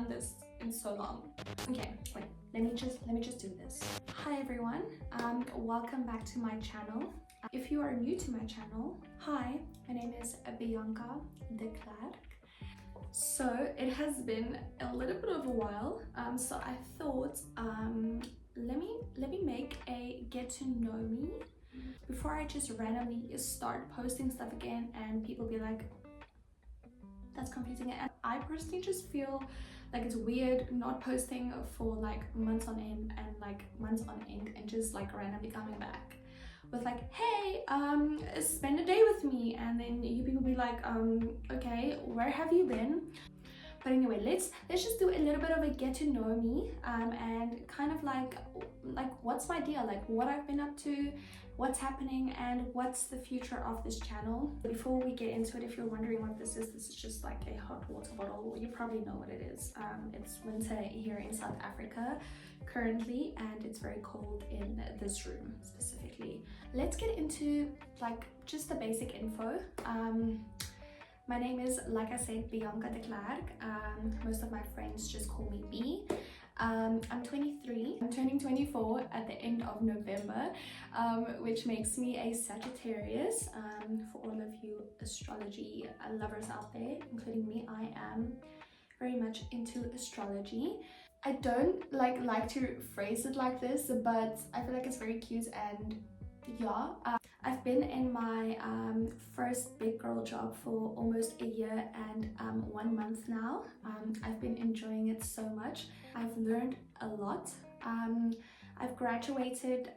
done this in so long. Okay, wait, let me just do this. Hi everyone, welcome back to my channel. If you are new to my channel, hi, my name is Bianca de Klerk. So it has been a little bit of a while, so I thought let me make a get to know me before I just randomly start posting stuff again and people be like, that's confusing. And I personally just feel like it's weird not posting for like months on end and just like randomly coming back with like, hey, spend a day with me, and then you people be like, okay, where have you been? But anyway, let's just do a little bit of a get to know me, and kind of like what's my deal, like what I've been up to, what's happening, and what's the future of this channel. Before we get into it, if you're wondering what this is just like a hot water bottle. You probably know what it is. It's winter here in South Africa currently, and it's very cold in this room specifically. Let's get into like just the basic info. My name is, like I said, Bianca de Klerk. Most of my friends just call me B. I'm 23. I'm turning 24 at the end of November, which makes me a Sagittarius. For all of you astrology lovers out there, including me, I am very much into astrology. I don't like to phrase it like this, but I feel like it's very cute. And yeah, I've been in my first big girl job for almost a year and 1 month now. I've been enjoying it so much. I've learned a lot. I've graduated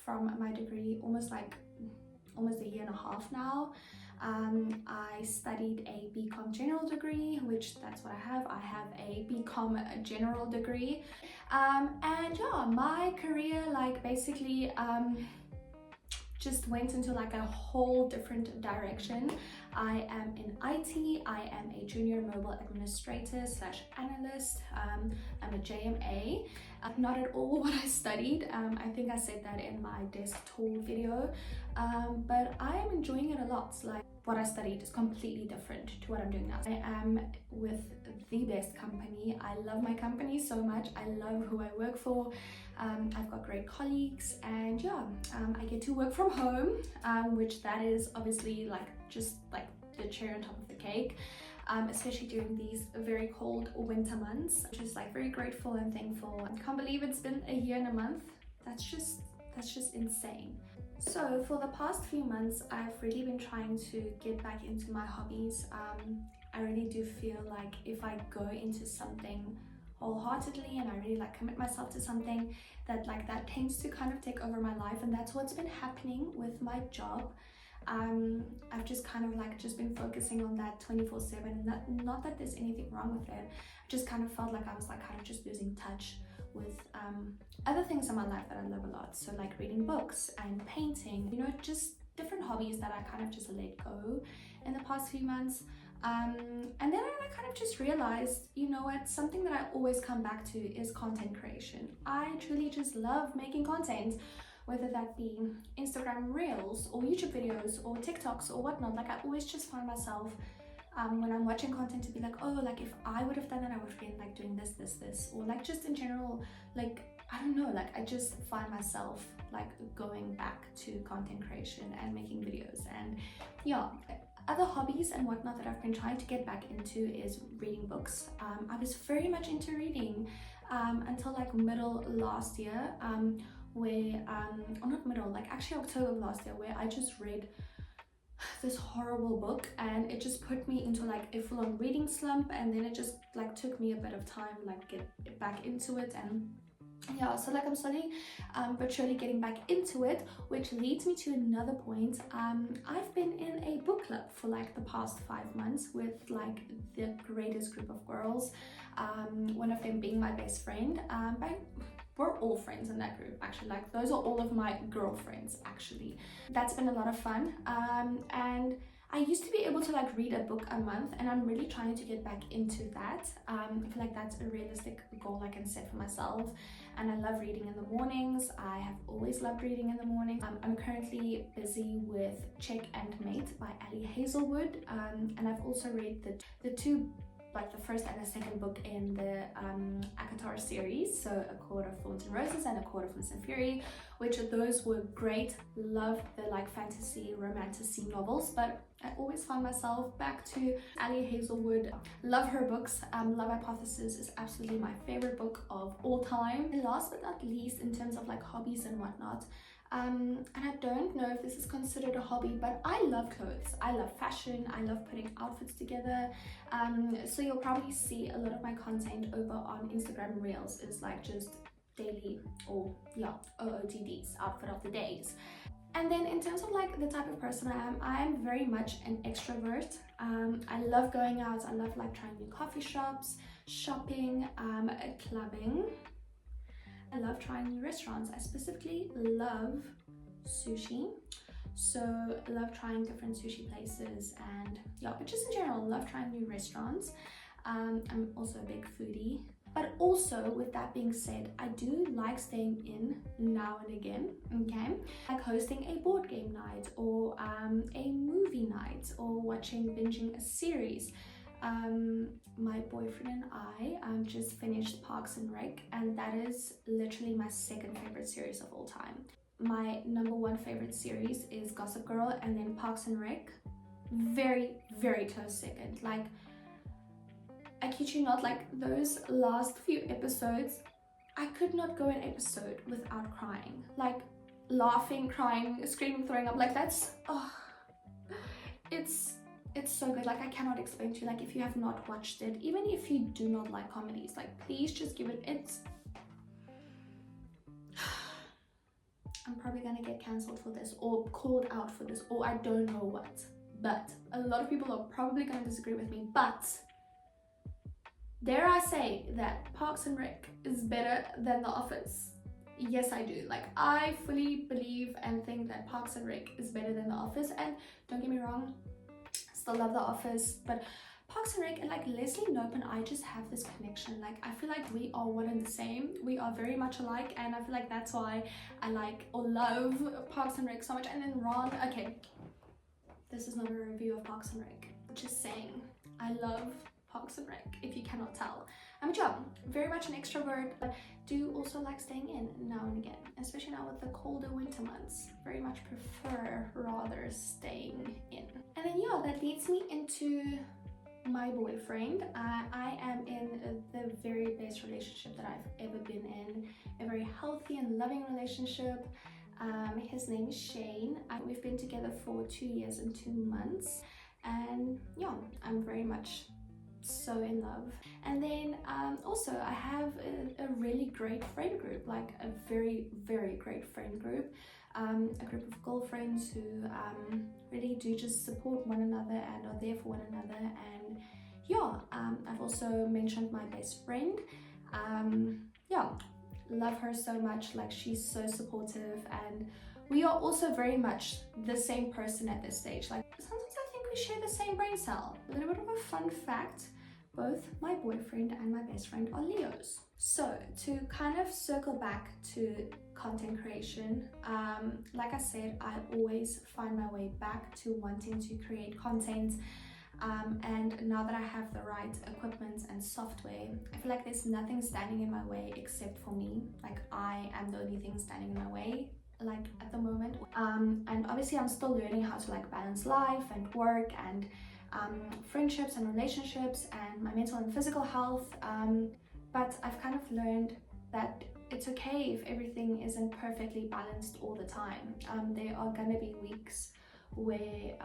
from my degree almost a year and a half now. I studied a BCom general degree, which that's what I have. I have a BCom general degree. And yeah, my career basically just went into like a whole different direction. I am in IT. I am a junior mobile administrator / analyst. I'm a JMA. Not at all what I studied. I think I said that in my desk tour video, but I am enjoying it a lot. Like, what I studied is completely different to what I'm doing now. I am with the best company. I love my company so much. I love who I work for. I've got great colleagues, and yeah, I get to work from home, which that is obviously just the cherry on top of the cake, especially during these very cold winter months. Just very grateful and thankful. I can't believe it's been a year and a month. That's just insane. So for the past few months, I've really been trying to get back into my hobbies. I really do feel like if I go into something wholeheartedly and I really commit myself to something, that tends to kind of take over my life, and that's what's been happening with my job. I've just kind of just been focusing on that 24/7. Not that there's anything wrong with it. I just kind of felt like I was kind of just losing touch with other things in my life that I love a lot. So reading books and painting, just different hobbies that I kind of just let go in the past few months. And then I kind of just realized, you know what, something that I always come back to is content creation. I truly just love making content, whether that be Instagram Reels or YouTube videos or TikToks or whatnot. I always just find myself when I'm watching content to be like, oh, if I would have done that, I would have been doing this, or just in general, I don't know, I just find myself going back to content creation and making videos. And yeah, other hobbies and whatnot that I've been trying to get back into is reading books. I was very much into reading until middle last year, where or not middle, actually October of last year, where I just read this horrible book, and it just put me into a full-on reading slump. And then it just took me a bit of time get back into it. And yeah, so I'm slowly but surely getting back into it, which leads me to another point. I've been in a book club for the past 5 months with the greatest group of girls, one of them being my best friend. We're all friends in that group, actually. Those are all of my girlfriends, actually. That's been a lot of fun. And I used to be able to read a book a month, and I'm really trying to get back into that. I feel like that's a realistic goal I can set for myself. And I love reading in the mornings. I have always loved reading in the mornings. I'm currently busy with Check and Mate by Ali Hazelwood. And I've also read the two like the first and the second book in the ACOTAR series, so A Court of Thorns and Roses and A Court of Mist and Fury, which those were great. Loved the like fantasy romantasy novels, but I always find myself back to Ali Hazelwood. Love her books. Love Hypothesis is absolutely my favorite book of all time. And last but not least, in terms of like hobbies and whatnot, and I don't know if this is considered a hobby, but I love clothes. I love fashion. I love putting outfits together. So you'll probably see a lot of my content over on Instagram Reels is like just daily or OOTDs, outfit of the days. And then in terms of like the type of person I am very much an extrovert. I love going out. I love like trying new coffee shops, shopping, clubbing. I love trying new restaurants. I specifically love sushi. So I love trying different sushi places, and yeah, but just in general, love trying new restaurants. I'm also a big foodie. But also, with that being said, I do like staying in now and again, okay? Like hosting a board game night or a movie night or binging a series. My boyfriend and I just finished Parks and Rec, and that is literally my second favorite series of all time. My number one favorite series is Gossip Girl, and then Parks and Rec, very, very close second. Like, I kid you not, like those last few episodes, I could not go an episode without crying. Like laughing, crying, screaming, throwing up. Like that's, it's so good. Like I cannot explain to you. Like if you have not watched it, even if you do not like comedies, like please just give it. I'm probably gonna get cancelled for this or called out for this or I don't know what. But a lot of people are probably gonna disagree with me. But dare I say that Parks and Rec is better than The Office? Yes, I do. Like, I fully believe and think that Parks and Rec is better than The Office. And don't get me wrong, still love The Office, but Parks and Rec and like Leslie Knope and I just have this connection. Like, I feel like we are one and the same. We are very much alike, and I feel like that's why I like or love Parks and Rec so much. And then Ron, okay, this is not a review of Parks and Rec. Just saying, I love Parks and Rec, if you cannot tell. I'm a job, very much an extrovert, but do also like staying in now and again, especially now with the colder winter months. Very much prefer rather staying in. And then yeah, that leads me into my boyfriend. I am in the very best relationship that I've ever been in, a very healthy and loving relationship. His name is Shane. We've been together for 2 years and 2 months, and yeah, I'm very much so in love. And then also I have a really great friend group, like a very, very great friend group, a group of girlfriends who really do just support one another and are there for one another. And yeah, I've also mentioned my best friend. Yeah, love her so much. Like, she's so supportive, and we are also very much the same person at this stage. Like, sometimes I think we share the same brain cell. A little bit of a fun fact: both my boyfriend and my best friend are Leos. So to kind of circle back to content creation, like I said, I always find my way back to wanting to create content. And now that I have the right equipment and software, I feel like there's nothing standing in my way except for me. Like, I am the only thing standing in my way, like at the moment. And obviously I'm still learning how to like balance life and work and friendships and relationships and my mental and physical health, but I've kind of learned that it's okay if everything isn't perfectly balanced all the time. There are gonna be weeks where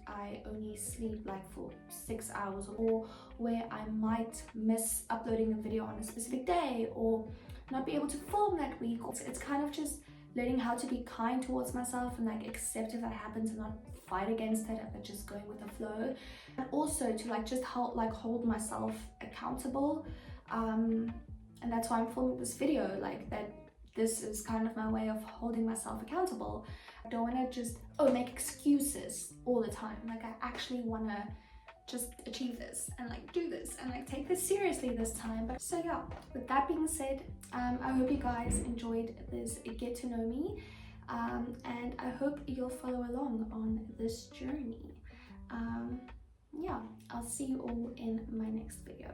I only sleep like for 6 hours, or where I might miss uploading a video on a specific day or not be able to film that week. It's kind of just learning how to be kind towards myself and like accept if that happens and not fight against it, but just going with the flow. And also to like just hold myself accountable, and that's why I'm filming this video. Like, that this is kind of my way of holding myself accountable. I don't want to just make excuses all the time. Like, I actually want to just achieve this and like do this and like take this seriously this time. But so yeah, with that being said, I hope you guys enjoyed this get to know me, and I hope you'll follow along on this journey. Yeah, I'll see you all in my next video.